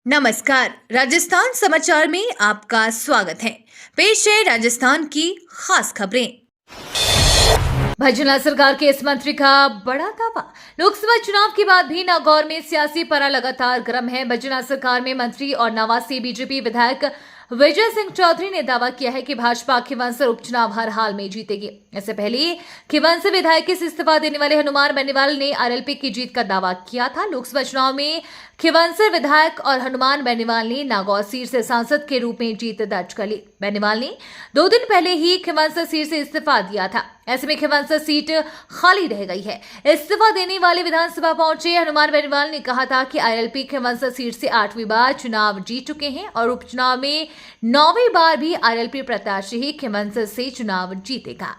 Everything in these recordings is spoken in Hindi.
नमस्कार, राजस्थान समाचार में आपका स्वागत है। पेश है राजस्थान की खास खबरें। भजनलाल सरकार के इस मंत्री का बड़ा दावा। लोकसभा चुनाव के बाद भी नागौर में सियासी पारा लगातार गर्म है। भजनलाल सरकार में मंत्री और नवासी बीजेपी विधायक विजय सिंह चौधरी ने दावा किया है कि भाजपा खिवंसर उपचुनाव हर हाल में जीतेगी। इससे पहले खिवंसर विधायक से इस्तीफा देने वाले हनुमान बेनीवाल ने आरएलपी की जीत का दावा किया था। लोकसभा चुनाव में खिवंसर विधायक और हनुमान बेनीवाल ने नागौर सीट से सांसद के रूप में जीत दर्ज कर ली। बेनीवाल ने 2 दिन पहले ही खिवंसर सीट से इस्तीफा दिया था। ऐसे में खिवंसर सीट खाली रह गई है। इस्तीफा देने वाले विधानसभा पहुंचे हनुमान बेनीवाल ने कहा था कि आरएलपी खिवंसर सीट से 8वीं बार चुनाव जीत चुके हैं और उपचुनाव में 9वीं बार भी आरएलपी प्रत्याशी ही खिवंसर से चुनाव जीतेगा।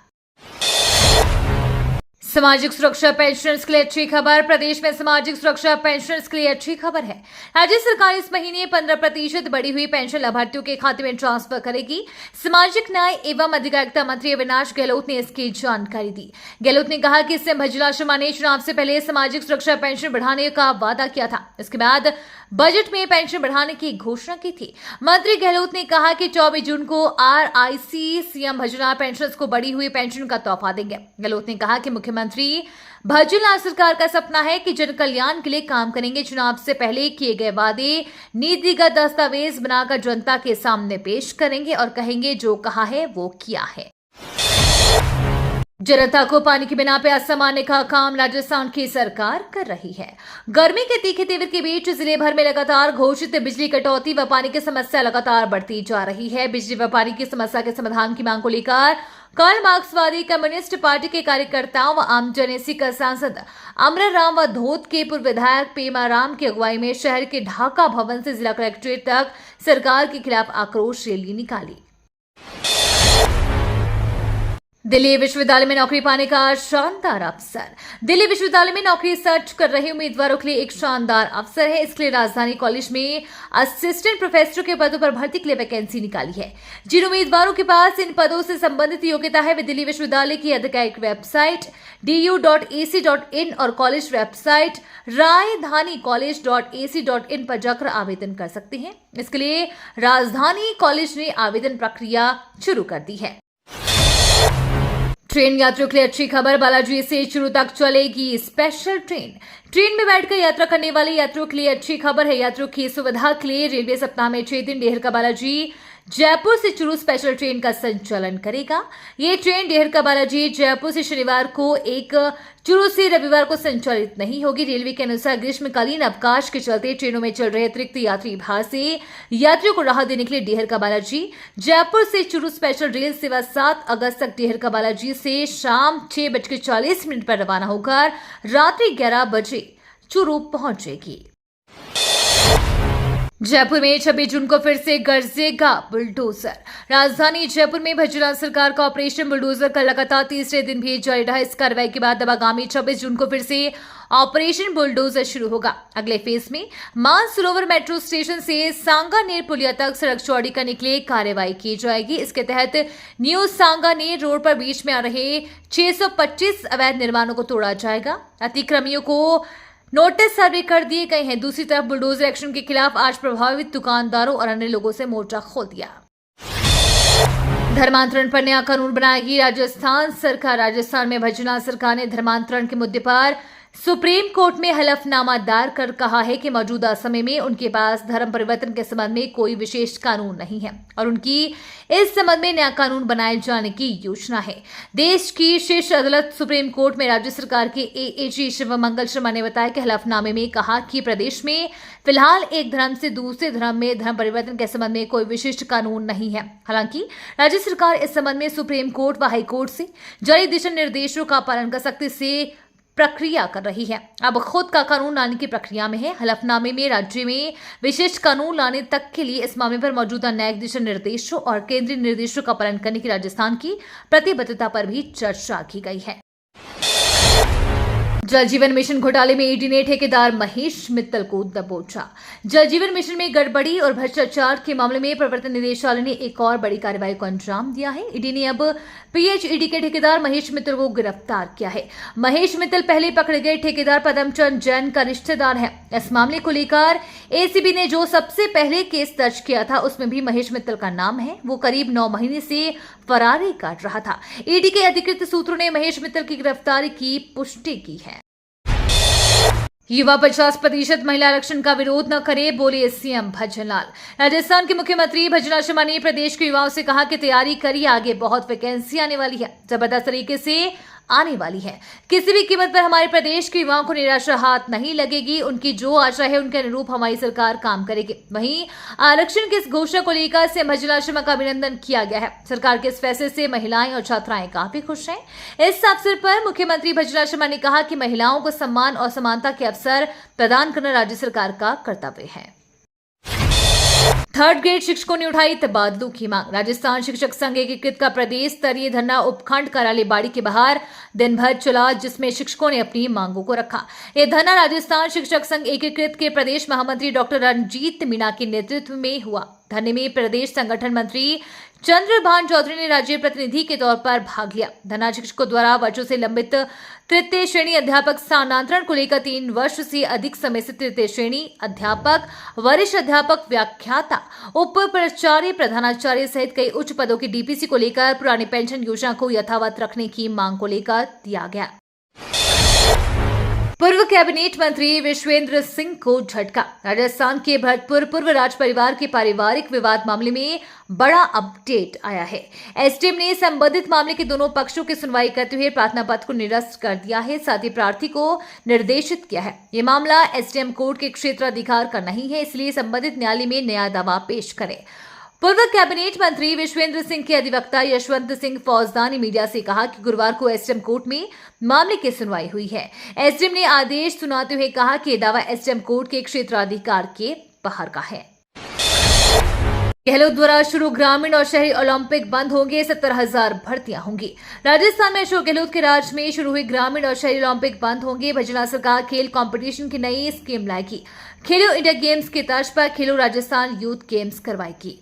सामाजिक सुरक्षा पेंशनर्स के लिए अच्छी खबर। प्रदेश में सामाजिक सुरक्षा पेंशनर्स के लिए अच्छी खबर है। राज्य सरकार इस महीने 15% बढ़ी हुई पेंशन लाभार्थियों के खाते में ट्रांसफर करेगी। सामाजिक न्याय एवं अधिकारिता मंत्री अविनाश गहलोत ने इसकी जानकारी दी। गहलोत ने कहा कि इससे भजनलाल शर्मा ने चुनाव से पहले सामाजिक सुरक्षा पेंशन बढ़ाने का वादा किया था। इसके बाद बजट में पेंशन बढ़ाने की घोषणा की थी। मंत्री गहलोत ने कहा कि 24 जून को आरआईसी सीएम भजनलाल पेंशनर्स को बढ़ी हुई पेंशन का तोहफा देंगे। गहलोत ने कहा कि मुख्यमंत्री भजनलाल सरकार का सपना है कि जन कल्याण के लिए काम करेंगे। चुनाव से पहले किए गए वादे नीतिगत दस्तावेज बनाकर जनता के सामने पेश करेंगे और कहेंगे जो कहा है वो किया है। जनता को पानी के बिना प्यास समाने का काम राजस्थान की सरकार कर रही है। गर्मी के तीखे तेवर के बीच जिले भर में लगातार घोषित बिजली कटौती व पानी की समस्या लगातार बढ़ती जा रही है। बिजली व पानी की समस्या के समाधान की मांग को लेकर कल मार्क्सवादी कम्युनिस्ट पार्टी के कार्यकर्ताओं व आम जनएसी का सांसद अमर राम व धोत के पूर्व विधायक पेमा राम की अगुवाई में शहर के ढाका भवन से जिला कलेक्ट्रेट तक सरकार के खिलाफ आक्रोश रैली निकाली। दिल्ली विश्वविद्यालय में नौकरी पाने का शानदार अवसर। दिल्ली विश्वविद्यालय में नौकरी सर्च कर रहे उम्मीदवारों के लिए एक शानदार अवसर है। इसके लिए राजधानी कॉलेज में असिस्टेंट प्रोफेसर के पदों पर भर्ती के लिए वैकेंसी निकाली है। जिन उम्मीदवारों के पास इन पदों से संबंधित योग्यता है वे दिल्ली विश्वविद्यालय की आधिकारिक वेबसाइट du.ac.in और कॉलेज वेबसाइट rajdhanicollege.ac.in पर जाकर आवेदन कर सकते हैं। इसके लिए राजधानी कॉलेज ने आवेदन प्रक्रिया शुरू कर दी है। ट्रेन यात्रियों के लिए अच्छी खबर। बालाजी से चूरू तक चलेगी स्पेशल ट्रेन। ट्रेन में बैठकर यात्रा करने वाले यात्रियों के लिए अच्छी खबर है। यात्रियों की सुविधा के लिए रेलवे सप्ताह में 6 दिन डेहर का बालाजी जयपुर से चूरू स्पेशल ट्रेन का संचालन करेगा। ये ट्रेन डेहर का बालाजी जयपुर से शनिवार को एक चूरू से रविवार को संचालित नहीं होगी। रेलवे के अनुसार ग्रीष्मकालीन अवकाश के चलते ट्रेनों में चल रहे अतिरिक्त यात्री भार से यात्रियों को राहत देने के लिए डेहर का बालाजी जयपुर से चूरू स्पेशल रेल सेवा 7 अगस्त तक डेहर का बालाजी से शाम 6:40 पर रवाना होकर रात्रि 11 बजे चूरू पहुंचेगी। जयपुर में 26 जून को फिर से गरजेगा बुलडोजर। राजधानी जयपुर में भजनलाल सरकार का ऑपरेशन बुलडोजर का लगातार तीसरे दिन भी जारी रहा। इस कार्रवाई के बाद अब आगामी 26 जून को फिर से ऑपरेशन बुलडोजर शुरू होगा। अगले फेज में मानसरोवर मेट्रो स्टेशन से सांगानेर पुलिया तक सड़क चौड़ी करने के लिए कार्रवाई की जाएगी। इसके तहत न्यू सांगानेर रोड पर बीच में आ रहे 625 अवैध निर्माणों को तोड़ा जाएगा। अतिक्रमियों को नोटिस सर्वे कर दिए गए हैं। दूसरी तरफ बुलडोजर एक्शन के खिलाफ आज प्रभावित दुकानदारों और अन्य लोगों से मोर्चा खोल दिया। धर्मांतरण पर नया कानून बनाएगी राजस्थान सरकार। राजस्थान में भजनलाल सरकार ने धर्मांतरण के मुद्दे पर सुप्रीम कोर्ट में हलफनामा दायर कर कहा है कि मौजूदा समय में उनके पास धर्म परिवर्तन के संबंध में कोई विशेष कानून नहीं है और उनकी इस संबंध में नया कानून बनाए जाने की योजना है। देश की शीर्ष अदालत सुप्रीम कोर्ट में राज्य सरकार के एएजी शिवमंगल शर्मा ने बताया कि हलफनामे में कहा कि प्रदेश में फिलहाल एक धर्म से दूसरे धर्म में धर्म परिवर्तन के संबंध में कोई विशिष्ट कानून नहीं है। हालांकि राज्य सरकार इस संबंध में सुप्रीम कोर्ट व हाईकोर्ट से जारी दिशा निर्देशों का पालन कर सख्ती से प्रक्रिया कर रही है। अब खुद का कानून लाने की प्रक्रिया में है। हलफनामे में राज्य में विशेष कानून लाने तक के लिए इस मामले पर मौजूदा न्यायिक दिशा निर्देशों और केंद्रीय निर्देशों का पालन करने की राजस्थान की प्रतिबद्धता पर भी चर्चा की गई है। जल जीवन मिशन घोटाले में ईडी ने ठेकेदार महेश मित्तल को दबोचा। जल जीवन मिशन में गड़बड़ी और भ्रष्टाचार के मामले में प्रवर्तन निदेशालय ने एक और बड़ी कार्रवाई को अंजाम दिया है। ईडी ने अब पीएचईडी के ठेकेदार महेश मित्तल को गिरफ्तार किया है। महेश मित्तल पहले पकड़े गए ठेकेदार पदमचंद जैन का रिश्तेदार है। इस मामले को लेकर एसीबी ने जो सबसे पहले केस दर्ज किया था उसमें भी महेश मित्तल का नाम है। वो करीब 9 महीने से फरारी काट रहा था। ईडी के अधिकृत सूत्रों ने महेश मित्तल की गिरफ्तारी की पुष्टि की है। युवा 50% महिला आरक्षण का विरोध न करें, बोले सीएम भजनलाल। राजस्थान के मुख्यमंत्री भजनलाल शर्मा ने प्रदेश के युवाओं से कहा कि तैयारी करिए, आगे बहुत वैकेंसी आने वाली है, जबरदस्त तरीके से आने वाली है। किसी भी कीमत पर हमारे प्रदेश के युवाओं को निराशा हाथ नहीं लगेगी। उनकी जो आशा है उनके अनुरूप हमारी सरकार काम करेगी। वहीं आरक्षण की इस घोषणा को लेकर सीएम भजनलाल शर्मा का अभिनंदन किया गया है। सरकार के इस फैसले से महिलाएं और छात्राएं काफी खुश हैं। इस अवसर पर मुख्यमंत्री भजनलाल शर्मा ने कहा कि महिलाओं को सम्मान और समानता के अवसर प्रदान करना राज्य सरकार का कर्तव्य है। 3rd ग्रेड शिक्षकों ने उठाई तबादलों की मांग। राजस्थान शिक्षक संघ एकीकृत का प्रदेश स्तरीय धरना उपखंड कार्यालय बाड़ी के बाहर दिन भर चला, जिसमें शिक्षकों ने अपनी मांगों को रखा। यह धरना राजस्थान शिक्षक संघ एकीकृत के प्रदेश महामंत्री डॉक्टर रणजीत मीणा के नेतृत्व में हुआ। धरने में प्रदेश संगठन मंत्री चंद्रभान चौधरी ने राज्य प्रतिनिधि के तौर पर भाग लिया। धरना शिक्षकों द्वारा वर्षों से लंबित तृतीय श्रेणी अध्यापक स्थानांतरण को लेकर 3 वर्ष से अधिक समय से तृतीय श्रेणी अध्यापक, वरिष्ठ अध्यापक, व्याख्याता, उप प्राचार्य, प्रधानाचार्य सहित कई उच्च पदों की डीपीसी को लेकर पुरानी पेंशन योजना को यथावत रखने की मांग को लेकर दिया गया। पूर्व कैबिनेट मंत्री विश्वेंद्र सिंह को झटका। राजस्थान के भरतपुर पूर्व राज परिवार के पारिवारिक विवाद मामले में बड़ा अपडेट आया है। एसडीएम ने संबंधित मामले के दोनों पक्षों की सुनवाई करते हुए प्रार्थना पत्र को निरस्त कर दिया है, साथ ही प्रार्थी को निर्देशित किया है। ये मामला एसडीएम कोर्ट के क्षेत्राधिकार का नहीं है, इसलिए संबंधित न्यायालय में नया दावा पेश करे। पूर्व कैबिनेट मंत्री विश्वेंद्र सिंह के अधिवक्ता यशवंत सिंह फौजदार ने मीडिया से कहा कि गुरुवार को एसडीएम कोर्ट में मामले की सुनवाई हुई है। एसडीएम ने आदेश सुनाते हुए कहा कि यह दावा एसडीएम कोर्ट के क्षेत्राधिकार के बाहर का है। गहलोत द्वारा शुरू ग्रामीण और शहरी ओलंपिक बंद होंगे, 70,000 भर्तियां होंगी। राजस्थान में अशोक गहलोत के राज में शुरू हुए ग्रामीण और शहरी ओलंपिक बंद होंगे। भजनलाल सरकार खेल कंपटीशन की नई स्कीम लाएगी। खेलो इंडिया गेम्स की तर्ज पर खेलो राजस्थान यूथ गेम्स करवाएगी।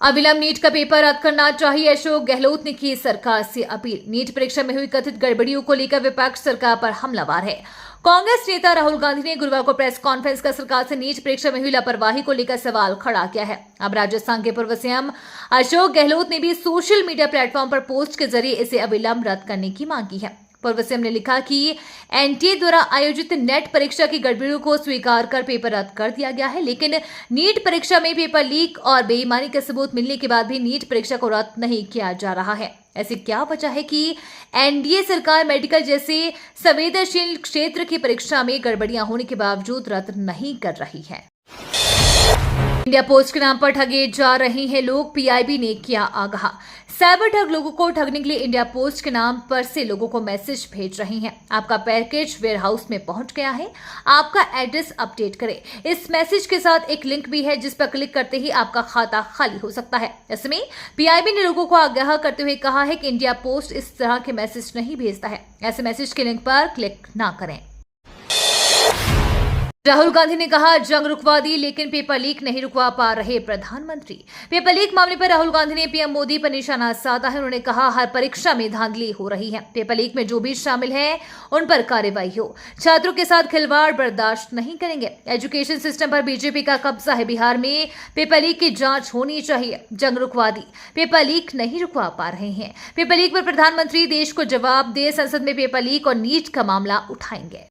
अविलंब नीट का पेपर रद्द करना चाहिए, अशोक गहलोत ने की सरकार से अपील। नीट परीक्षा में हुई कथित गड़बड़ियों को लेकर विपक्ष सरकार पर हमलावर है। कांग्रेस नेता राहुल गांधी ने गुरुवार को प्रेस कॉन्फ्रेंस कर सरकार से नीट परीक्षा में हुई लापरवाही को लेकर सवाल खड़ा किया है। अब राजस्थान के पूर्व सीएम अशोक गहलोत ने भी सोशल मीडिया प्लेटफॉर्म पर पोस्ट के जरिए इसे अविलंब रद्द करने की मांग की है। पूर्व सीएम ने लिखा कि एनटीए द्वारा आयोजित नेट परीक्षा की गड़बड़ियों को स्वीकार कर पेपर रद्द कर दिया गया है, लेकिन नीट परीक्षा में पेपर लीक और बेईमानी के सबूत मिलने के बाद भी नीट परीक्षा को रद्द नहीं किया जा रहा है। ऐसी क्या वजह है कि एनडीए सरकार मेडिकल जैसे संवेदनशील क्षेत्र की परीक्षा में गड़बड़ियां होने के बावजूद रद्द नहीं कर रही है। इंडिया पोस्ट के नाम पर ठगे जा रहे हैं लोग, पीआईबी ने किया आगाह। साइबर ठग लोगों को ठगने के लिए इंडिया पोस्ट के नाम पर से लोगों को मैसेज भेज रहे हैं। आपका पैकेज वेयरहाउस में पहुंच गया है, आपका एड्रेस अपडेट करें। इस मैसेज के साथ एक लिंक भी है जिस पर क्लिक करते ही आपका खाता खाली हो सकता है। इसमें पीआईबी ने लोगों को आगाह करते हुए कहा है कि इंडिया पोस्ट इस तरह के मैसेज नहीं भेजता है। ऐसे मैसेज के लिंक पर क्लिक ना करें। राहुल गांधी ने कहा जंग रुकवा दी, लेकिन पेपर लीक नहीं रुकवा पा रहे प्रधानमंत्री। पेपर लीक मामले पर राहुल गांधी ने पीएम मोदी पर निशाना साधा है। उन्होंने कहा हर परीक्षा में धांधली हो रही है, पेपर लीक में जो भी शामिल है उन पर कार्रवाई हो। छात्रों के साथ खिलवाड़ बर्दाश्त नहीं करेंगे। एजुकेशन सिस्टम पर बीजेपी का कब्जा है। बिहार में पेपर लीक की जांच होनी चाहिए। जंग रुकवा दी, पेपर लीक नहीं रुकवा पा रहे हैं। पेपर लीक पर प्रधानमंत्री देश को जवाब दे, संसद में पेपर लीक और नीट का मामला उठाएंगे।